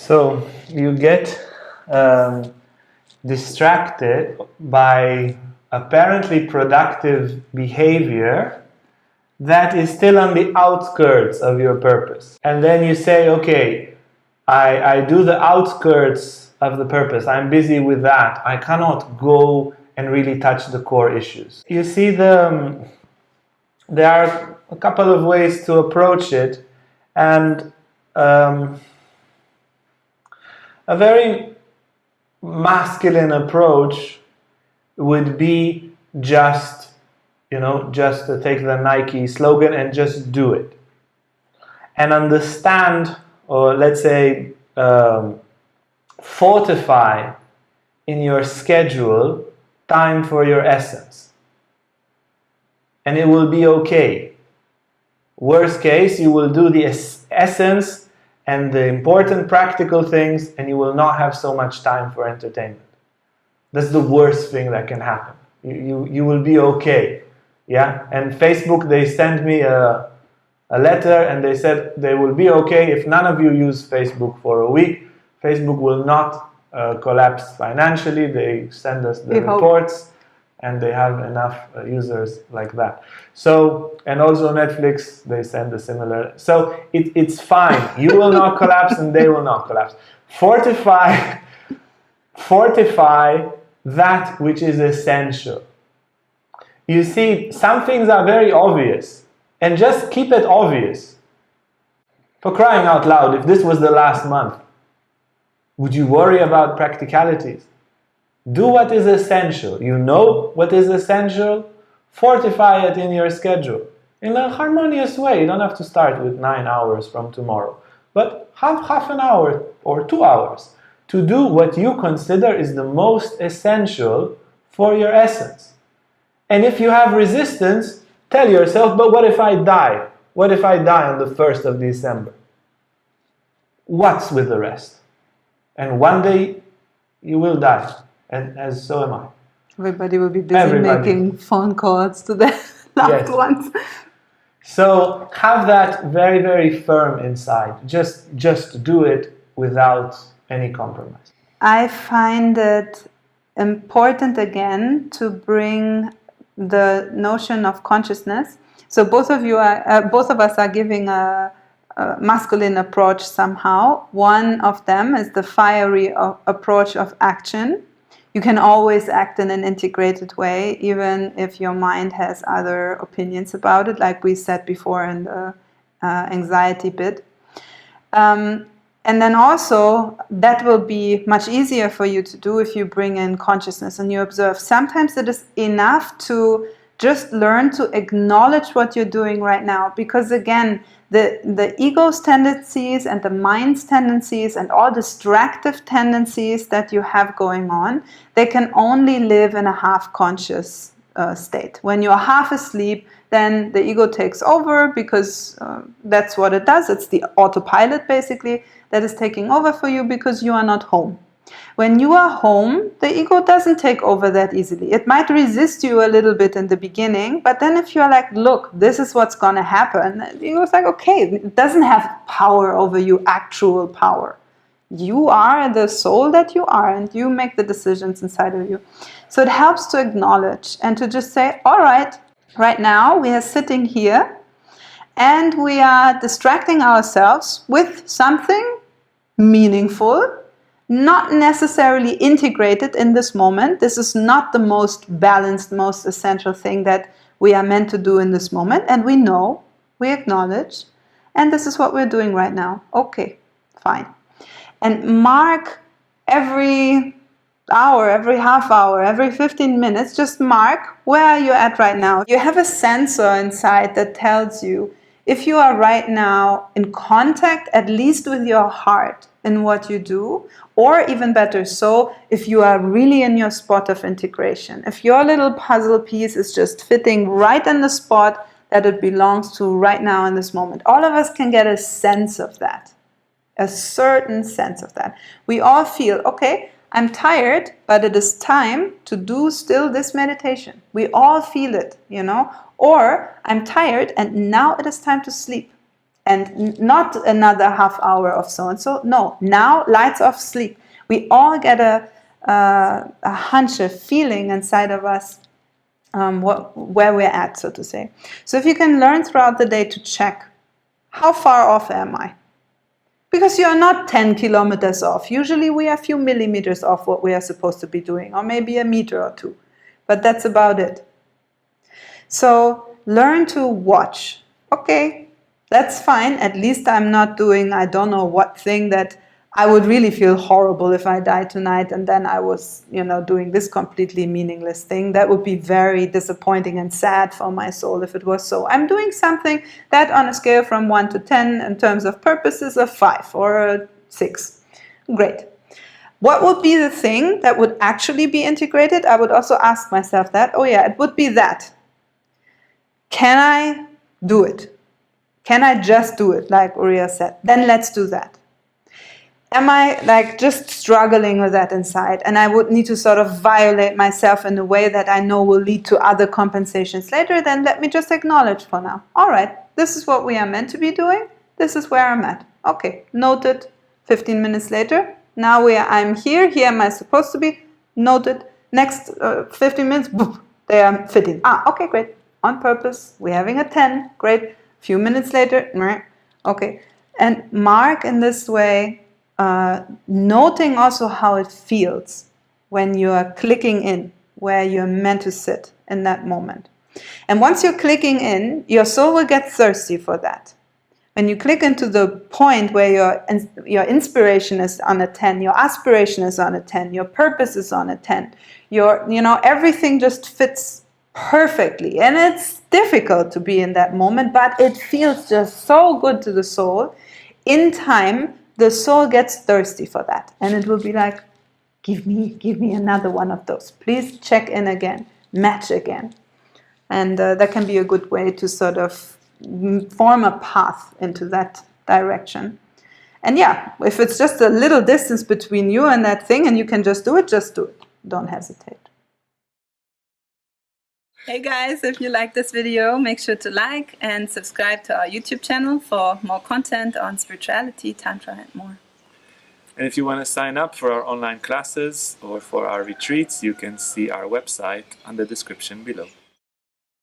So you get distracted by apparently productive behavior that is still on the outskirts of your purpose. And then you say, okay, I do the outskirts of the purpose. I'm busy with that. I cannot go and really touch the core issues. You see, there are a couple of ways to approach it, and a very masculine approach would be just to take the Nike slogan and just do it. And understand, or let's say, fortify in your schedule time for your essence. And it will be okay. Worst case, you will do the essence and the important practical things, and you will not have so much time for entertainment. That's the worst thing that can happen. You will be okay. Yeah? And Facebook, they sent me a letter, and they said they will be okay if none of you use Facebook for a week. Facebook will not collapse financially. They send us the reports, and they have enough users like that. So, and also Netflix, they send a similar. So it's fine. You will not collapse, and they will not collapse. Fortify that which is essential. You see, some things are very obvious, and just keep it obvious. For crying out loud, if this was the last month, would you worry about practicalities? Do what is essential. You know what is essential? Fortify it in your schedule in a harmonious way. You don't have to start with 9 hours from tomorrow, but have half an hour or 2 hours to do what you consider is the most essential for your essence. And if you have resistance, tell yourself, but what if I die? What if I die on the 1st of December? What's with the rest? And one day you will die, and as so am I. Everybody will be busy making phone calls to their loved ones. So have that very, very firm inside. Just do it without any compromise. I find it important again to bring the notion of consciousness. So both of us are giving a masculine approach somehow. One of them is the fiery approach of action. You can always act in an integrated way, even if your mind has other opinions about it, like we said before in the anxiety bit. And then also, that will be much easier for you to do if you bring in consciousness and you observe. Sometimes it is enough to just learn to acknowledge what you're doing right now. Because again, the ego's tendencies and the mind's tendencies and all distractive tendencies that you have going on, they can only live in a half-conscious state. When you're half asleep, then the ego takes over because that's what it does. It's the autopilot, basically, that is taking over for you because you are not home. When you are home, the ego doesn't take over that easily. It might resist you a little bit in the beginning, but then if you're like, look, this is what's going to happen, the ego's like, okay, it doesn't have power over you, actual power. You are the soul that you are, and you make the decisions inside of you. So it helps to acknowledge and to just say, all right now we are sitting here and we are distracting ourselves with something meaningful, not necessarily integrated in this moment. This is not the most balanced, most essential thing that we are meant to do in this moment. And we know, we acknowledge, and this is what we're doing right now. Okay, fine. And mark every hour, every half hour, every 15 minutes, just mark where are you at right now. You have a sensor inside that tells you if you are right now in contact, at least with your heart in what you do, or even better so, if you are really in your spot of integration. If your little puzzle piece is just fitting right in the spot that it belongs to right now in this moment. All of us can get a sense of that, a certain sense of that. We all feel, okay, I'm tired, but it is time to do still this meditation. We all feel it, Or I'm tired and now it is time to sleep. And not another half hour of so-and-so. No, now lights off, sleep. We all get a hunch, a feeling inside of us where we're at, so to say. So if you can learn throughout the day to check, how far off am I? Because you're not 10 kilometers off. Usually we are a few millimeters off what we are supposed to be doing, or maybe a meter or two. But that's about it. So learn to watch. Okay, that's fine. At least I'm not doing I don't know what thing that I would really feel horrible if I died tonight and then I was, doing this completely meaningless thing. That would be very disappointing and sad for my soul if it was so. I'm doing something that on a scale from 1 to 10 in terms of purpose is a 5 or a 6. Great. What would be the thing that would actually be integrated? I would also ask myself that. Oh yeah, it would be that. Can I do it? Can I just do it, like Uriah said? Then let's do that. Am I just struggling with that inside, and I would need to sort of violate myself in a way that I know will lead to other compensations later? Then let me just acknowledge for now. All right, this is what we are meant to be doing. This is where I'm at. Okay, noted. 15 minutes later, now I'm here. Here am I supposed to be? Noted. Next 15 minutes, boop, they are fitting. Okay, great. On purpose. We're having a 10. Great. Few minutes later, okay. And mark in this way, noting also how it feels when you are clicking in, where you're meant to sit in that moment. And once you're clicking in, your soul will get thirsty for that. When you click into the point where your inspiration is on a 10, your aspiration is on a 10, your purpose is on a 10, everything just fits perfectly. And it's difficult to be in that moment, but it feels just so good to the soul. In time, the soul gets thirsty for that, and it will be like, give me another one of those. Please check in again, match again. And that can be a good way to sort of form a path into that direction. And yeah, if it's just a little distance between you and that thing and you can just do it. Don't hesitate. Hey guys, if you like this video, make sure to like and subscribe to our YouTube channel for more content on spirituality, Tantra and more. And if you want to sign up for our online classes or for our retreats, you can see our website on the description below.